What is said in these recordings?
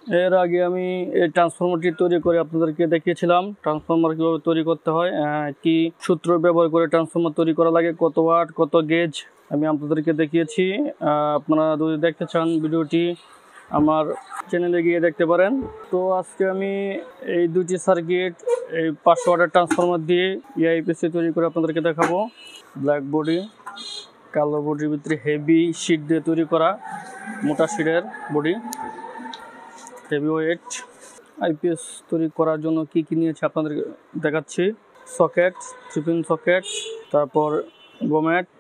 এর আগে আমি এই ট্রান্সফরমারটি তৈরি করে আপনাদেরকে দেখিয়েছিলাম ট্রান্সফরমার কীভাবে তৈরি করতে হয়, কি সূত্র ব্যবহার করে ট্রান্সফরমার তৈরি করা লাগে, কত ওয়াট কত গেজ আমি আপনাদেরকে দেখিয়েছি। আপনারা যদি দেখতে চান ভিডিওটি আমার চ্যানেলে গিয়ে দেখতে পারেন। তো আজকে আমি এই দুটি সার্কিট এই 500 ওয়াটের ট্রান্সফরমার দিয়ে ইআইপিসি তৈরি করে আপনাদেরকে দেখাবো। ব্ল্যাক বডি, কালো বডির ভিতরে হেভি শিট দিয়ে তৈরি করা, মোটা শিটের বডি, হেভি ওয়েট। আইপিএস তৈরি করার জন্য কি কি নিয়েছে আপনাদের দেখাচ্ছি। সকেট, 3 পিন সকেট, তারপর গোমেট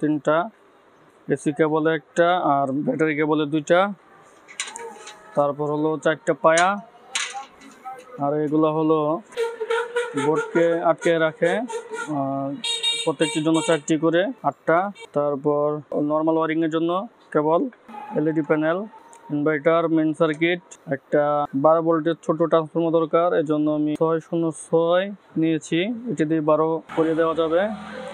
3টা, এসি কেবল 1টা আর ব্যাটারি কেবলে 2টা, তারপর হলো 4টা পায়া, আর এগুলো হলো বোর্ডকে আটকে রাখে, প্রত্যেকটির জন্য 4টি করে 8টা। তারপর নর্মাল ওয়ারিংয়ের জন্য cable, LED panel, inverter, main circuit, একটা 12 ভোল্টের ছোট ট্রান্সফরমার দরকার, এজন্য আমি 606 নিয়েছি। এটি দিয়ে 12 করিয়ে দেওয়া যাবে,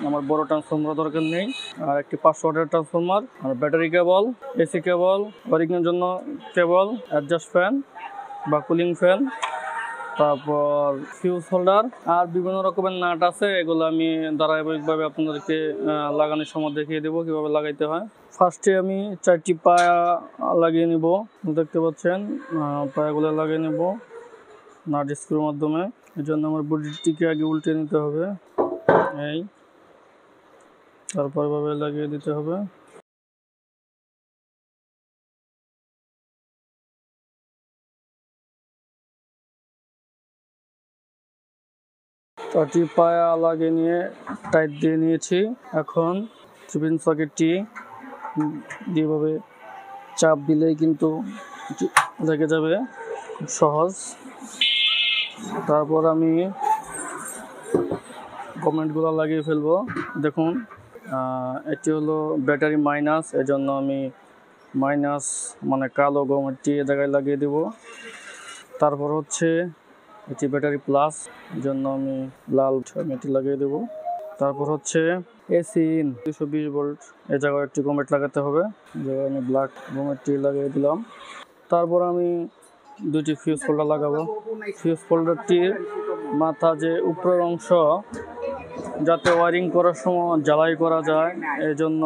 আমার বড় ট্রান্সফরমার দরকার নেই। আর একটি 500 ওয়াটের ট্রান্সফরমার, আর ব্যাটারি কেবল, এসি কেবল, ওয়ারিংয়ের জন্য কেবল, অ্যাডজাস্ট ফ্যান বা কুলিং ফ্যান, তারপর ফিউজ হোল্ডার, আর বিভিন্ন রকমের নাট আছে। এগুলো আমি ধারাবাহিকভাবে আপনাদেরকে লাগানোর সময় দেখিয়ে দেবো কীভাবে লাগাইতে হয়। ফার্স্টে আমি 4টি পায়া লাগিয়ে নিব, দেখতে পাচ্ছেন পায়াগুলো লাগিয়ে নেব নাট স্ক্রুর মাধ্যমে। এই জন্য আমার বডিটিকে আগে উল্টে নিতে হবে, এই তারপর এভাবে লাগিয়ে দিতে হবে। চারটি পায়া লাগিয়ে নিয়ে টাইট দিয়ে নিয়েছি। এখন 3 পিন সকেটটি যেভাবে চাপ দিলেই কিন্তু লেগে যাবে, খুব সহজ। তারপর আমি কমেন্টগুলো লাগিয়ে ফেলবো। দেখুন এটি হলো ব্যাটারি মাইনাস, এজন্য আমি মাইনাস মানে কালো গমেটটি এ জায়গায় লাগিয়ে দেব। তারপর হচ্ছে এটি ব্যাটারি প্লাস, এজন্য আমি লাল এটি লাগিয়ে দেব। তারপর হচ্ছে এসি ইন 220 ভোল্ট, এ জায়গায় একটি গমেট লাগাতে হবে, জায়গায় আমি ব্ল্যাক গমেটটি লাগিয়ে দিলাম। তারপর আমি 2টি ফিউজ হোল্ডার লাগাবো। ফিউজ হোল্ডারটির মাথা যে উপরের অংশ, যাতে ওয়ারিং করার সময় জ্বালাই করা যায়, এই জন্য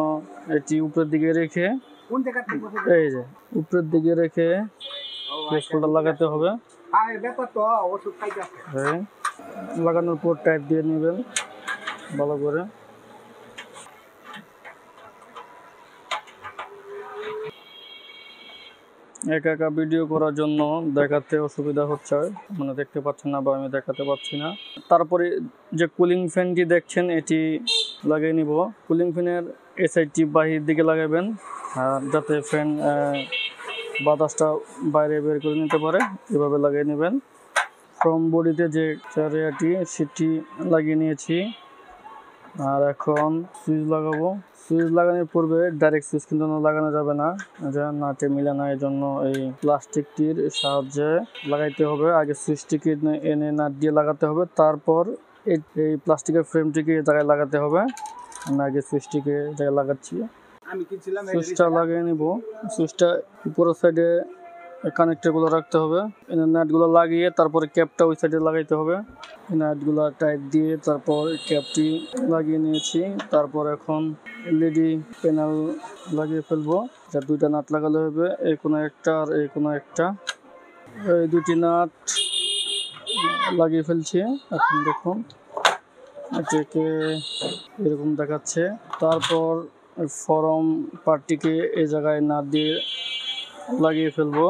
এটি উপরের দিকে রেখে, এই যে উপরের দিকে রেখে ফিউজ হোল্ডার লাগাতে হবে। লাগানোর পর টাইট দিয়ে নেবেন ভালো করে। একা একা ভিডিও করার জন্য দেখাতে অসুবিধা হচ্ছে, মানে দেখতে পাচ্ছেন না বা আমি দেখাতে পাচ্ছি না। তারপরে যে কুলিং ফ্যানটি দেখছেন এটি লাগিয়ে নিব। কুলিং ফ্যানের এই সাইডটি বাহির দিকে লাগাবেন, আর যাতে ফ্যান বাতাসটা বাইরে বের করে নিতে পারে, এভাবে লাগিয়ে নেবেন। ফ্রম বডিতে যে চারিয়াটি সেটি লাগিয়ে নিয়েছি। আর এখন সুইচ লাগাবো। সুইচ লাগানোর পূর্বে ডাইরেক্ট সুইচ কিন্তু লাগানো যাবে না, যে নাটে মিলে না, এই জন্য এই প্লাস্টিকটির সাহায্যে লাগাইতে হবে। আগে সুইচটিকে এনে নাট দিয়ে লাগাতে হবে, তারপর এই প্লাস্টিকের ফ্রেমটিকে এই জায়গায় লাগাতে হবে। আমি আগে সুইচটিকে জায়গায় লাগাচ্ছি। সুইচটা লাগিয়ে নিব। সুইচটা উপরের সাইডে কানেক্টরগুলো রাখতে হবে, নাটগুলো লাগিয়ে তারপরে ক্যাপটা ওই সাইডে লাগাইতে হবে। নাটগুলো টাইট দিয়ে তারপর ক্যাপটি লাগিয়ে নিয়েছি। তারপর এখন এলইডি প্যানেল লাগিয়ে ফেলবো, যা 2টা নাট লাগালে হবে, এই কোনো একটা আর এই কোনো একটা। এই 2টি নাট লাগিয়ে ফেলছি। এখন দেখুন এটাকে এরকম দেখাচ্ছে। তারপর ফরম পার্টটিকে এই জায়গায় নাট দিয়ে লাগিয়ে ফেলবো।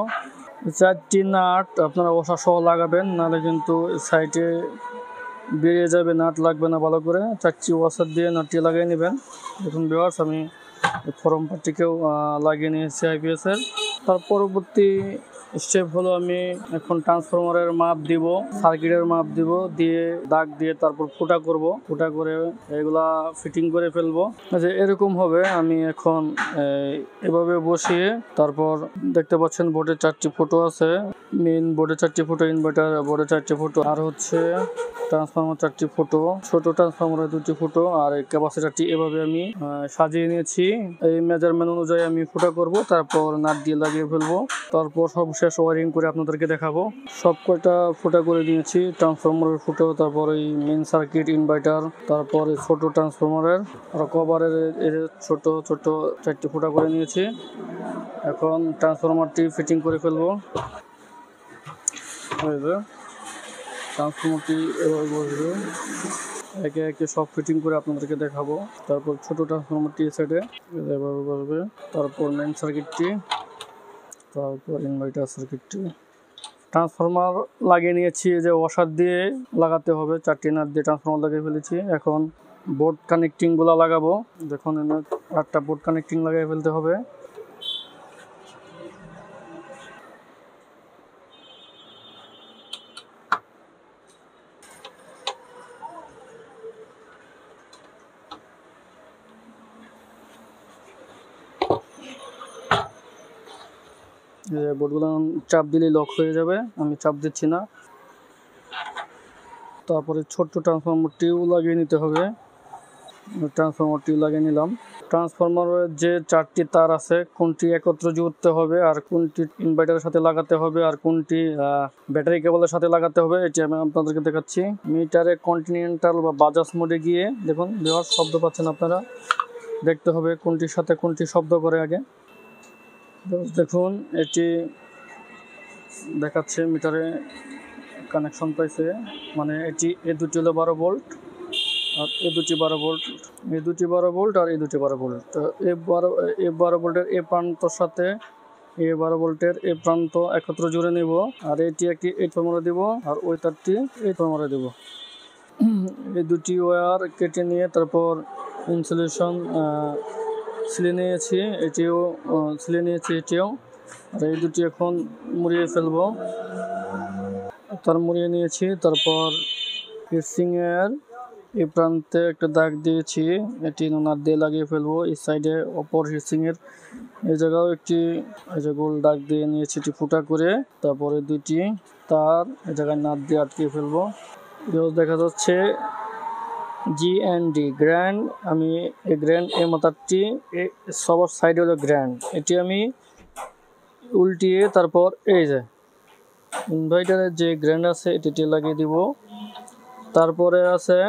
4টি নাট আপনারা ওষা সহ লাগাবেন, নাহলে কিন্তু সাইডে বেরিয়ে যাবে, নাট লাগবে না ভালো করে। 4টি ওয়াশার দিয়ে নাটটি লাগিয়ে নেবেন। দেখুন ভিউয়ার্স, আমি ফরম পার্টটিকেও লাগিয়ে নিয়েছি আইপিএসের। তার পরবর্তী স্টেপ হলো আমি এখন ট্রান্সফরমারের মাপ দিব, সার্কিটের মাপ দিব, দিয়ে দাগ দিয়ে তারপর ফুটা করব। ফুটা করে এগুলা ফিটিং করে ফেলবো। আচ্ছা, এরকম হবে। আমি এখন এভাবে বসিয়ে, তারপর দেখতে পাচ্ছেন বোর্ডে 4টি ফুটো আছে, মেইন বোর্ডে 4টি ফুটো, ইনভার্টার বোর্ডে 4টি ফুটো, আর হচ্ছে ট্রান্সফরমার 4টি ফুটো, ছোট ট্রান্সফরমারের 2টি ফুটো, আর ক্যাপাসিটরটি এভাবে আমি সাজিয়ে নিয়েছি। এই মেজারমেন্ট অনুযায়ী আমি ফুটা করব, তারপর নাট দিয়ে লাগিয়ে ফেলবো। তারপর শেষ ওয়ারিং করে আপনাদেরকে দেখাবো। সব কয়টা ফুটা করে দিয়েছি, ট্রান্সফরমারের ফুটো, তারপর এই মেইন সার্কিট, ইনভার্টার, তারপর ছোট ট্রান্সফরমারের আর কভারের ছোট ছোট 4টি ফুটা করে নিয়েছি। এখন ট্রান্সফরমারটি ফিটিং করে ফেলবো। ট্রান্সফরমারটি এভাবে বসবে, একে একে সব ফিটিং করে আপনাদেরকে দেখাবো। তারপর ছোট ট্রান্সফরমারটি সাইডে এভাবে বসবে, তারপর মেইন সার্কিটটি, তারপর ইনভার্টার সার্কিটটি। ট্রান্সফরমার লাগিয়ে নিয়েছি, যে ওয়াশার দিয়ে লাগাতে হবে, 4টি নাট দিয়ে ট্রান্সফরমার লাগিয়ে ফেলেছি। এখন বোর্ড কানেক্টিংগুলো লাগাবো। দেখুন 8টা বোর্ড কানেক্টিং লাগিয়ে ফেলতে হবে। বোর্ডগুলো চাপ দিলেই লক হয়ে যাবে, আমি চাপ দিচ্ছি না। তারপরে ছোট্ট ট্রান্সফরমারটিও লাগিয়ে নিতে হবে, ট্রান্সফরমারটিও লাগিয়ে নিলাম। ট্রান্সফরমারের যে 4টি তার আছে, কোনটি একত্র জুড়তে হবে, আর কোনটি ইনভার্টারের সাথে লাগাতে হবে, আর কোনটি ব্যাটারি কেবলের সাথে লাগাতে হবে, এটি আমি আপনাদেরকে দেখাচ্ছি। মিটারে কন্টিনেন্টাল বা বাজাজ মোডে গিয়ে দেখুন, বিহার শব্দ পাচ্ছেন আপনারা, দেখতে হবে কোনটির সাথে কোনটি শব্দ করে আগে। দেখুন এটি দেখাচ্ছে মিটারে কানেকশন পাইছে, মানে এটি এই দুটি হলো 12 ভোল্ট আর এই দুটি 12 ভোল্ট, এই দুটি 12 ভোল্ট আর এই দুটি 12 ভোল্ট। তো এই 12 ভোল্টের এই প্রান্তর সাথে এই 12 ভোল্টের এই প্রান্ত একত্র জুড়ে নিব, আর এটি একটি 8 ফর্মুলা দিব, আর ওই তারটি 8 ফর্মুলা দিব। এই দুটি ওয়্যার কেটে নিয়ে তারপর ইনসুলেশন সিলে নিয়েছি, এটিও সিলে নিয়েছি, এটিও। আর এই দুটি এখন মুড়িয়ে ফেলবো, মুড়িয়ে নিয়েছি। তারপর হিটসিংয়ের এই প্রান্তে একটা দাগ দিয়েছি, এটি নাট দিয়ে লাগিয়ে ফেলবো। এই সাইডে অপর হিটসিংয়ের এই জায়গাও একটি এই যে গোল দাগ দিয়ে নিয়েছি, এটি ফুটা করে। তারপরে দুটি তার এই জায়গায় নাট দিয়ে আটকে ফেলবো। দেখা যাচ্ছে GND গ্র্যান্ড। আমি এই গ্র্যান্ড এই মাথারটি সবার সাইডে হলো গ্র্যান্ড, এটি আমি উল্টিয়ে তারপর এই যে ইনভার্টারের যে গ্র্যান্ড আছে এটি লাগিয়ে দিব। তারপরে আছে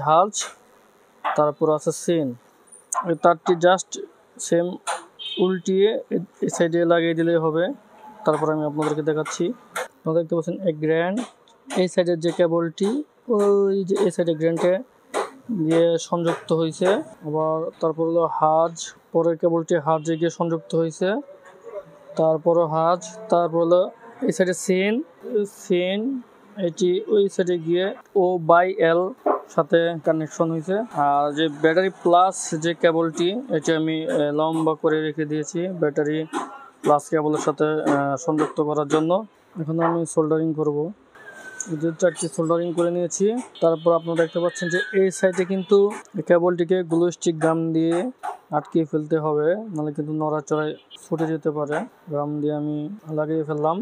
হাজ, তারপর আছে সিন। এই তারটি জাস্ট সেম উল্টিয়ে এই সাইডে লাগিয়ে দিলেই হবে। তারপর আমি আপনাদেরকে দেখাচ্ছি। আপনারা দেখতে পাচ্ছেন এই গ্র্যান্ড, এই সাইডের যে কেবলটি ওই যে এই সাইডে গ্র্যান্ডে দিয়ে সংযুক্ত হয়েছে। আবার তারপর হলো হাজ, পরের কেবলটি হাজে গিয়ে সংযুক্ত হয়েছে, তারপরও হাজ। তারপর হলো এই সাইডে সিন, এটি ওই সাইডে গিয়ে O/L সাথে কানেকশন হয়েছে। আর যে ব্যাটারি প্লাস যে কেবলটি, এটি আমি লম্বা করে রেখে দিয়েছি ব্যাটারি প্লাস কেবলের সাথে সংযুক্ত করার জন্য। এখন আমি সোল্ডারিং করব। যে 4টি সোল্ডারিং করে নিয়েছি। তারপর আপনারা দেখতে পাচ্ছেন যে এই সাইডে কিন্তু কেবলটিকে গ্লু স্টিক গাম দিয়ে আটকে ফেলতে হবে, নাহলে কিন্তু নড়াচড়ায় ফুটে যেতে পারে। গাম দিয়ে আমি লাগিয়ে ফেললাম।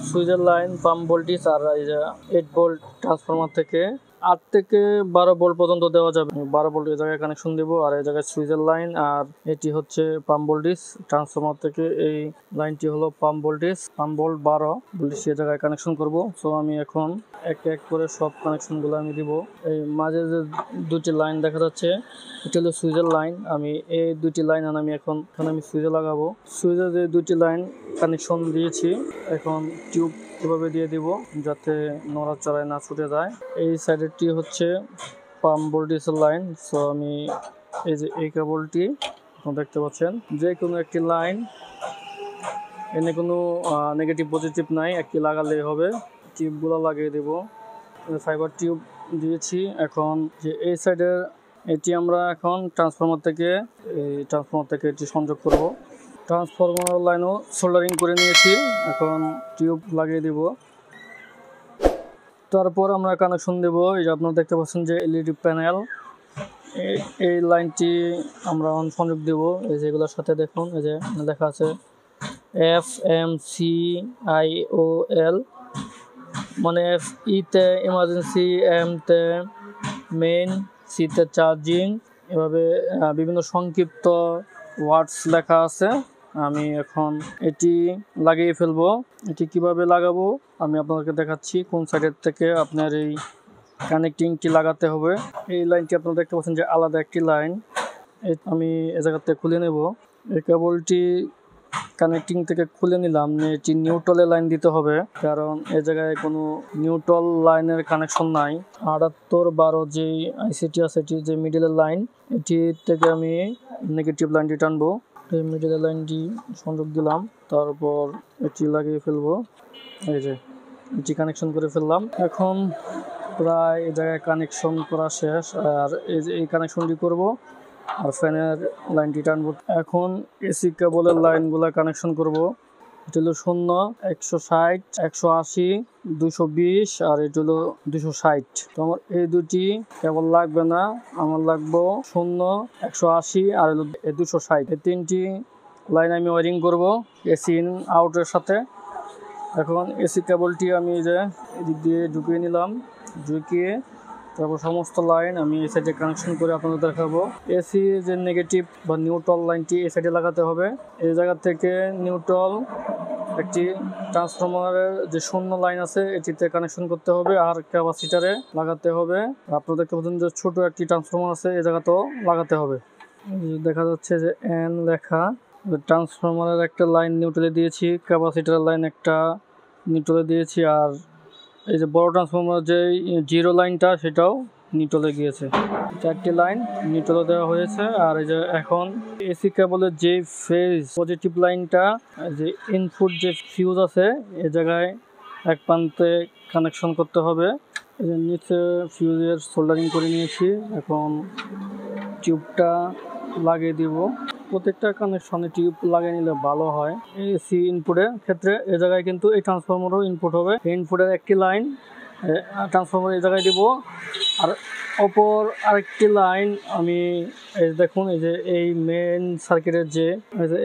সুইচের লাইন, পাম্প ভোল্টেজ আর এই যে 8 ভোল্ট ট্রান্সফরমার থেকে 8 থেকে 12 ভোল্ট পর্যন্ত দেওয়া যাবে। 12 ভোল্ট এই জায়গায় কানেকশন দেবো, আর এই জায়গায় সুইচের লাইন, আর এটি হচ্ছে পাম্প ভোল্টেজ। ট্রান্সফরমার থেকে এই লাইনটি হলো pump voltage, pump volt 12 voltage এই জায়গায় কানেকশন করব। সো আমি এখন এক এক করে সব কানেকশনগুলো আমি দিব। এই মাঝে যে দুটি লাইন দেখা যাচ্ছে এটি হলো সুইচের লাইন। আমি এই দুটি লাইন আমি এখন আমি সুইচে লাগাবো। সুইচের যে দুটি লাইন কানেকশন দিয়েছি, এখন টিউব এভাবে দিয়ে দিব যাতে নড়াচড়ায় না ছুটে যায়। এই সাইডেরটি হচ্ছে পাম্প ভোল্টেজের লাইন। সো আমি এই যে এই কেবলটি দেখতে পাচ্ছেন, যে কোনো একটি লাইন, এনে কোনো নেগেটিভ পজিটিভ নাই, একটি লাগালেই হবে। টিউবগুলো লাগিয়ে দেব, ফাইবার টিউব দিয়েছি। এখন যে এই সাইডের এটি আমরা এখন ট্রান্সফরমার থেকে এটি সংযোগ করব। ট্রান্সফরমার লাইনও সোল্ডারিং করে নিয়েছি, এখন টিউব লাগিয়ে দিব। তারপর আমরা কানেকশন দেব। এই যে আপনারা দেখতে পাচ্ছেন যে LED প্যানেল, এই লাইনটি আমরা সংযোগ দেব। এই যেগুলোর সাথে দেখুন, এই যে লেখা আছে FMCIOL, মানে FE তে ইমার্জেন্সি, M তে মেইন, C তে চার্জিং, এভাবে বিভিন্ন সংক্ষিপ্ত ওয়ার্ডস লেখা আছে। আমি এখন এটি লাগিয়ে ফেলবো। এটি কিভাবে লাগাবো আমি আপনাদেরকে দেখাচ্ছি কোন সাইডের থেকে আপনার এই কানেক্টিংটি লাগাতে হবে। এই লাইনটি আপনারা দেখতে পাচ্ছেন যে আলাদা একটি লাইন, আমি এ জায়গাতে খুলে নেব। এই কেবলটি কানেক্টিং থেকে খুলে নিলাম, এটি নিউট্রালের লাইন দিতে হবে, কারণ এই জায়গায় কোনো নিউট্রাল লাইনের কানেকশন নাই। 7812 যে আইসিটি আছে, এটি যে মিডিলের লাইন, এটি থেকে আমি নেগেটিভ লাইনটি টানবো। এই মিডিলের লাইনটি সংযোগ দিলাম, তারপর এটি লাগিয়ে ফেলবো। এই যে এটি কানেকশন করে ফেললাম। এখন প্রায় এই জায়গায় কানেকশন করা শেষ, আর এই কানেকশনটি করব আর ফ্যানের লাইনটি টানবো। এখন এসি কেবলের লাইনগুলা কানেকশন করব। এটা হলো 0, 160, 180, 220 আর এটা হলো 260। তো আমার এই দুটি কেবল লাগবে না, আমার লাগবে 0, 180 আর হলো 260। এই তিনটি লাইন আমি ওয়ারিং করব এসি ইন আউটের সাথে। এখন এসি কেবলটি আমি যে এদিক দিয়ে ঢুকিয়ে নিলাম, ঢুকিয়ে তারপর সমস্ত লাইন আমি এই সাইডে কানেকশন করে আপনাদের দেখাবো। এসি যে নেগেটিভ বা নিউট্রাল লাইনটি এই সাইডে লাগাতে হবে। এই জায়গা থেকে নিউট্রাল একটি ট্রান্সফরমারের যে 0 লাইন আছে এটিতে কানেকশন করতে হবে, আর ক্যাপাসিটারে লাগাতে হবে। আপনারা দেখতে পাচ্ছেন যে ছোট একটি ট্রান্সফরমার আছে, এই জায়গাতেও লাগাতে হবে। দেখা যাচ্ছে যে এন লেখা। ট্রান্সফরমারের একটা লাইন নিউট্রালে দিয়েছি, ক্যাপাসিটারের লাইন একটা নিউট্রালে দিয়েছি, আর এই যে বড় ট্রান্সফরমার যে 0 লাইনটা সেটাও নিউট্রালে গিয়েছে। 4টি লাইন নিউট্রালে দেওয়া হয়েছে। আর এই যে এখন এসি কেবলের যে ফেজ পজিটিভ লাইনটা, যে ইনপুট যে ফিউজ আছে এই জায়গায় এক প্রান্তে কানেকশন করতে হবে। এই যে নিচে ফিউজের সোল্ডারিং করে নিয়েছি, এখন টিউবটা লাগিয়ে দিব। প্রত্যেকটা কানেকশনে টিউব লাগিয়ে নিলে ভালো হয়। এসি ইনপুটের ক্ষেত্রে এ জায়গায় কিন্তু এই ট্রান্সফরমারও ইনপুট হবে। ইনপুটের একটি লাইন ট্রান্সফরমার এই জায়গায় দিব, আর অপর আরেকটি লাইন আমি এই দেখুন এই যে এই মেইন সার্কিটের যে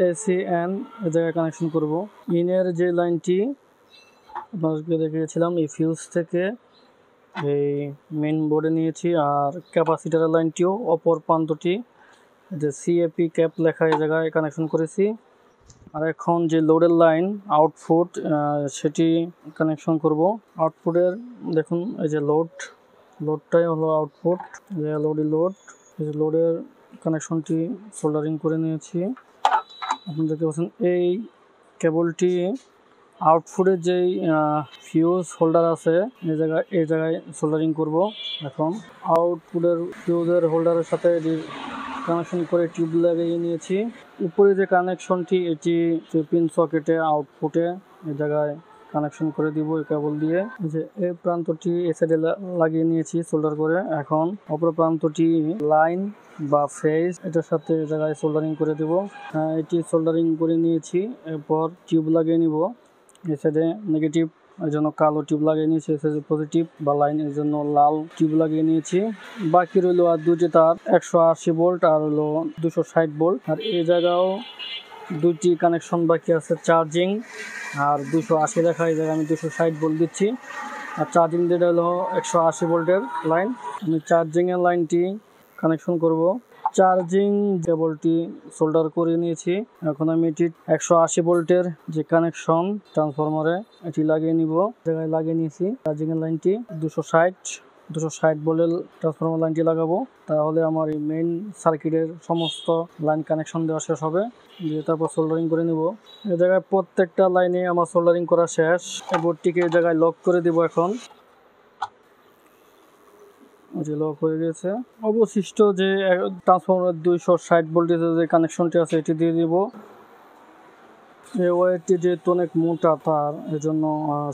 এসি এন এই জায়গায় কানেকশন করব। ইনের যে লাইনটি আপনাদেরকে দেখিয়েছিলাম এই ফিউজ থেকে এই মেইন বোর্ডে নিয়েছি, আর ক্যাপাসিটারের লাইনটিও অপর প্রান্তটি যে সিএপি ক্যাপ লেখা এই জায়গায় কানেকশন করেছি। আর এখন যে লোডের লাইন আউটপুট সেটি কানেকশন করব। আউটপুটের দেখুন এই যে লোডটাই হলো আউটপুট, যে লোড এই যে লোডের কানেকশনটি সোল্ডারিং করে নিয়েছি। আপনি দেখতে পাচ্ছেন এই কেবলটি আউটপুটের যেই ফিউজ হোল্ডার আছে এই জায়গায় সোল্ডারিং করব। এখন আউটপুটের ফিউজের হোল্ডারের সাথে কানেকশন করে টিউব লাগিয়ে নিয়েছি। উপরে যে কানেকশনটি এটি পিন সকেটে আউটপুটে এই জায়গায় কানেকশন করে দিব এই কেবল দিয়ে। যে এই প্রান্তটি এই সাইডে লাগিয়ে নিয়েছি সোল্ডার করে। এখন অপর প্রান্তটি লাইন বা ফেজ এটার সাথে এই জায়গায় সোল্ডারিং করে দেব। এটি সোল্ডারিং করে নিয়েছি, এরপর টিউব লাগিয়ে নিব। এই সাইডে নেগেটিভ এই জন্য কালো টিউব লাগিয়ে নিয়েছি, পজিটিভ বা লাইন এর জন্য লাল টিউব লাগিয়ে নিয়েছি। বাকি রইল আর দুটি তার, 180 ভোল্ট আর হলো 260 ভোল্ট। আর এই জায়গাও দুটি কানেকশন বাকি আছে, চার্জিং আর 280 লেখা, এই জায়গায় আমি 260 ভোল্ট দিচ্ছি। আর চার্জিং যেটা হলো 180 ভোল্টের লাইন, আমি চার্জিংয়ের লাইনটি কানেকশন করব। চার্জিং কেবলটি সোল্ডার করে নিয়েছি। এখন আমি এটি 180 ভোল্টের যে কানেকশন ট্রান্সফরমারে এটি লাগিয়ে নিব। জায়গায় লাগিয়ে নিয়েছি চার্জিং এর লাইনটি 260 ভোল্টের ট্রান্সফরমার লাইনটি লাগাবো, তাহলে আমার এই মেইন সার্কিটের সমস্ত লাইন কানেকশন দেওয়া শেষ হবে। দিয়ে তারপর সোল্ডারিং করে নিব। এই জায়গায় প্রত্যেকটা লাইনে আমার সোল্ডারিং করা শেষ। বোর্ডটিকে এই জায়গায় লক করে দিব। এখন যে লক হয়ে গেছে, অবশিষ্ট যে ট্রান্সফরমার 260 ভোল্টের যে কানেকশনটি আছে এটি দিয়ে দিব। এই ওয়্যারটি যেহেতু অনেক মোটা তার, এজন্য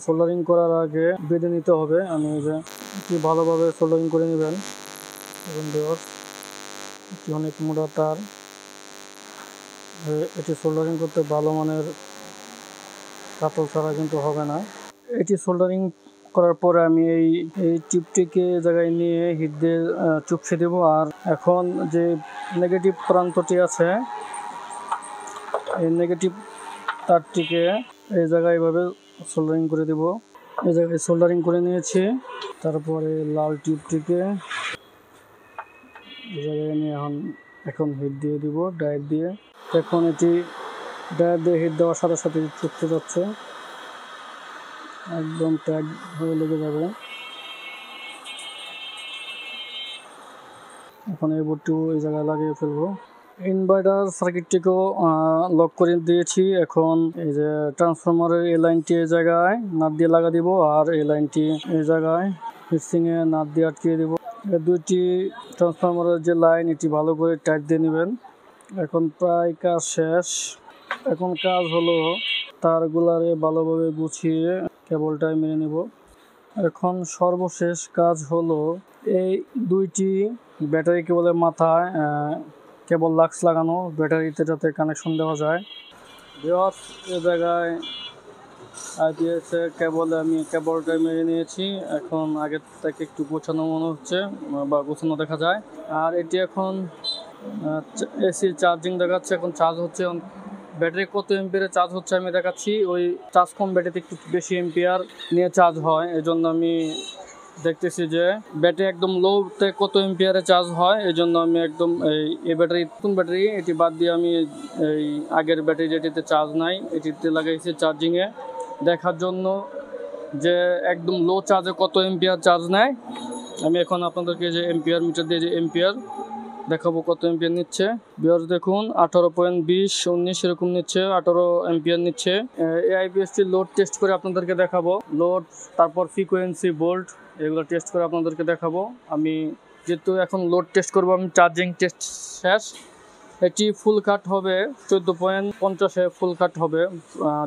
সোল্ডারিং করার আগে বেঁধে নিতে হবে। আমি যে ভালোভাবে সোল্ডারিং করে নেবেন। এবং এটি অনেক মোটা তার, এটি সোল্ডারিং করতে ভালো মানের কাপড় ছাড়া কিন্তু হবে না। এটি সোল্ডারিং করার পরে আমি এই টিপটিকে জায়গায় নিয়ে হিট দিয়ে চুপসে দেব। আর এখন যে নেগেটিভ প্রান্তটি আছে এই নেগেটিভ তারটিকে এই জায়গায় এভাবে সোল্ডারিং করে দেব। এই জায়গায় সোল্ডারিং করে নিয়েছি। তারপরে লাল টিউবটিকে এই জায়গায় নিয়ে এখন হিট দিয়ে দিব ডাইরেক্ট দিয়ে। এখন এটি ড্রাইভ দিয়ে হিট দেওয়ার সাথে সাথে চুপতে যাচ্ছে, একদম ট্যাগ হয়ে লেগে যাবে। এখন এই বোর্ডটিও এই জায়গায় লাগিয়ে ফেলবো। ইনভার্টার সার্কিটটিকেও লক করে দিয়েছি। এখন এই যে ট্রান্সফরমারের এই লাইনটি এই জায়গায় নাট দিয়ে লাগা দিব, আর এই লাইনটি এই জায়গায় ফিক্সিংয়ে নাট দিয়ে আটকিয়ে দিব। এই দুইটি ট্রান্সফরমারের যে লাইন, এটি ভালো করে টাইট দিয়ে নেবেন। এখন প্রায় কাজ শেষ। এখন কাজ হলো তারগুলারে ভালোভাবে গুছিয়ে কেবলটাই মেরে নেব। এখন সর্বশেষ কাজ হলো এই দুইটি ব্যাটারি কেবলের মাথায় কেবল লাক্স লাগানো, ব্যাটারিতে যাতে কানেকশন দেওয়া যায়। এই জায়গায় আইপিএস এর কেবলে আমি কেবলটা মেরে নিয়েছি। এখন আগের থেকে একটু গোছানো মনে হচ্ছে বা গোছানো দেখা যায়। আর এটি এখন এসি চার্জিং দেখাচ্ছে, এখন চার্জ হচ্ছে। ব্যাটারি কত এম্পিয়ারে চার্জ হচ্ছে আমি দেখাচ্ছি। ওই চার্জ কম ব্যাটারিতে একটু বেশি এম্পিয়ার নিয়ে চার্জ হয়, এই জন্য আমি দেখতেছি যে ব্যাটারি একদম লোতে কত এম্পিয়ারে চার্জ হয়। এই জন্য আমি একদম এই ব্যাটারি, নতুন ব্যাটারি এটি বাদ দিয়ে আমি এই আগের ব্যাটারি যেটিতে চার্জ নাই এটিতে লাগাইছি চার্জিংয়ে, দেখার জন্য যে একদম লো চার্জে কত এম্পিয়ার চার্জ নেয়। আমি এখন আপনাদেরকে যে এম্পিয়ার মিটার দিয়ে যে এম্পিয়ার দেখাবো কত এম্পিয়ার নিচ্ছে। ভিউয়ার্স দেখুন 18.20-19 এরকম নিচ্ছে, 18 এম্পিয়ার নিচ্ছে। এই আইপিএসটি লোড টেস্ট করে আপনাদেরকে দেখাবো। লোড, তারপর ফ্রিকোয়েন্সি, ভোল্ট, এগুলো টেস্ট করে আপনাদেরকে দেখাবো। আমি যেহেতু এখন লোড টেস্ট করবো, আমি চার্জিং টেস্ট শেষ। এটি ফুল কাট হবে 14.50-এ ফুল কাট হবে।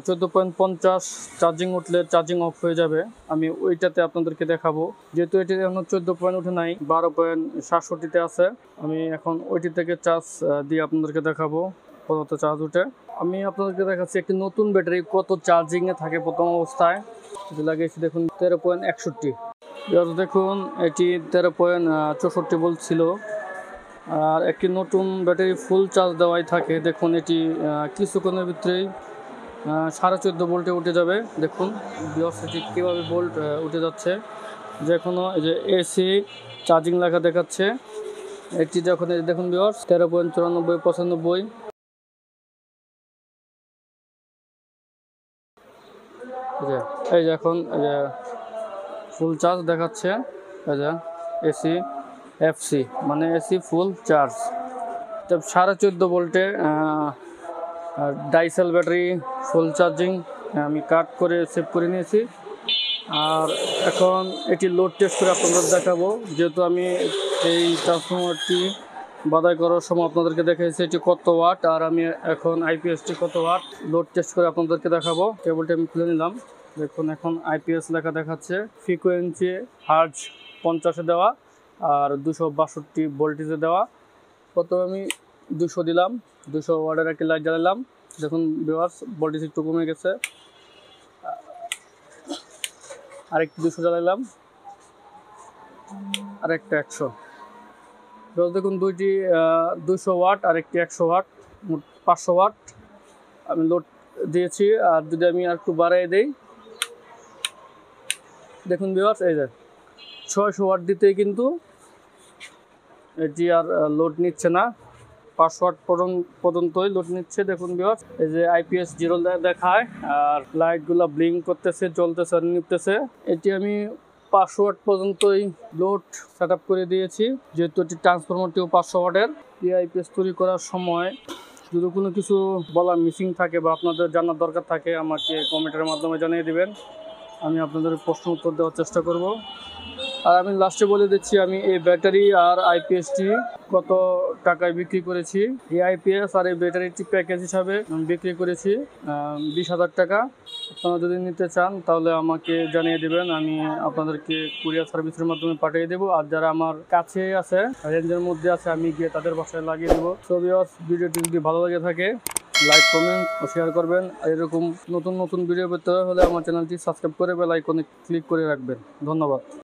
14.50 চার্জিং উঠলে চার্জিং অফ হয়ে যাবে। আমি ওইটাতে আপনাদেরকে দেখাবো। যেহেতু এটি এখন 14 পয়েন্ট উঠে নাই, 12.67-তে আছে। আমি এখন ওইটি থেকে চার্জ দিয়ে আপনাদেরকে দেখাবো কত চার্জ উঠে। আমি আপনাদেরকে দেখাচ্ছি একটি নতুন ব্যাটারি কত চার্জিংয়ে থাকে প্রথম অবস্থায়। এটি লাগিয়েছি দেখুন 13.61। দেখুন এটি 13.64 বলছিল। আর একটি নতুন ব্যাটারি ফুল চার্জ দেওয়াই থাকে। দেখুন এটি কিছুক্ষণের ভিতরেই 14.5 ভোল্টে উঠে যাবে। দেখুন এটি কীভাবে ভোল্ট উঠে যাচ্ছে। যে কোনো এই যে এসি চার্জিং লেখা দেখাচ্ছে। এটি যখন দেখুন ভিউয়ার্স 13.94-95। এই যে এখন ফুল চার্জ দেখাচ্ছে। এই যে এসি এফসি মানে এসি ফুল চার্জ। 14.5 ভোল্টে ডাইসেল ব্যাটারি ফুল চার্জিং আমি কাট করে সেভ করে নিয়েছি। আর এখন এটি লোড টেস্ট করে আপনাদের দেখাবো। যেহেতু আমি এই ট্রান্সফরমারটি বাদাই করার সময় আপনাদেরকে দেখাইছি এটি কত ওয়াট, আর আমি এখন আইপিএসটি কত ওয়াট লোড টেস্ট করে আপনাদেরকে দেখাবো। কেবলটি আমি খুলে নিলাম। দেখুন এখন আইপিএস লেখা দেখাচ্ছে। ফ্রিকোয়েন্সি হার্জ 50-এ দেওয়া, আর 262 ভোল্টেজে দেওয়া। প্রথমে আমি 200 দিলাম, 200 ওয়াটের একটি লাইট জ্বালালাম। দেখুন ভিউয়ার্স ভোল্টেজ একটু কমে গেছে। আরেকটি 200 জ্বালালাম, আরেকটা 100। দেখুন দুইটি 200 ওয়াট আর একটি 100 ওয়াট, মোট 500 ওয়াট আমি লোড দিয়েছি। আর যদি আমি আর একটু বাড়াই দেই, দেখুন ভিউয়ার্স এই যে 600 ওয়াট দিতেই কিন্তু এটি আর লোড নিচ্ছে না, 500 ওয়াট পর্যন্তই লোড নিচ্ছে। দেখুন ভিউয়ার্স এই যে আইপিএস 0 দেখায়, আর লাইটগুলো ব্লিঙ্ক করতেছে, জ্বলতেছে আর নিপতেছে। এটি আমি 500 ওয়াট পর্যন্তই লোড সেট আপ করে দিয়েছি। যেহেতু এটি ট্রান্সফরমারটিও 500 ওয়াটের। এই আইপিএস তৈরি করার সময় যদি কোনো কিছু বলা মিসিং থাকে বা আপনাদের জানার দরকার থাকে, আমাকে কমেন্টের মাধ্যমে জানিয়ে দিবেন। আমি আপনাদের প্রশ্ন উত্তর দেওয়ার চেষ্টা করব। আর আমি লাস্টে বলে দিচ্ছি আমি এই ব্যাটারি আর আইপিএসটি কত টাকায় বিক্রি করেছি। এই আইপিএস আর এই ব্যাটারিটি প্যাকেজ হিসাবে আমি বিক্রি করেছি 20,000 টাকা। আপনারা যদি নিতে চান তাহলে আমাকে জানিয়ে দেবেন, আমি আপনাদেরকে কুরিয়ার সার্ভিসের মাধ্যমে পাঠিয়ে দেবো। আর যারা আমার কাছে আছে, রেঞ্জের মধ্যে আছে, আমি গিয়ে তাদের বাসায় লাগিয়ে দেবো। সো ভিউয়ার্স ভিডিওটি যদি ভালো লাগে থাকে লাইক, কমেন্ট ও শেয়ার করবেন। আর এরকম নতুন নতুন ভিডিও পেতে হলে আমার চ্যানেলটি সাবস্ক্রাইব করে বেল আইকনে ক্লিক করে রাখবেন। ধন্যবাদ।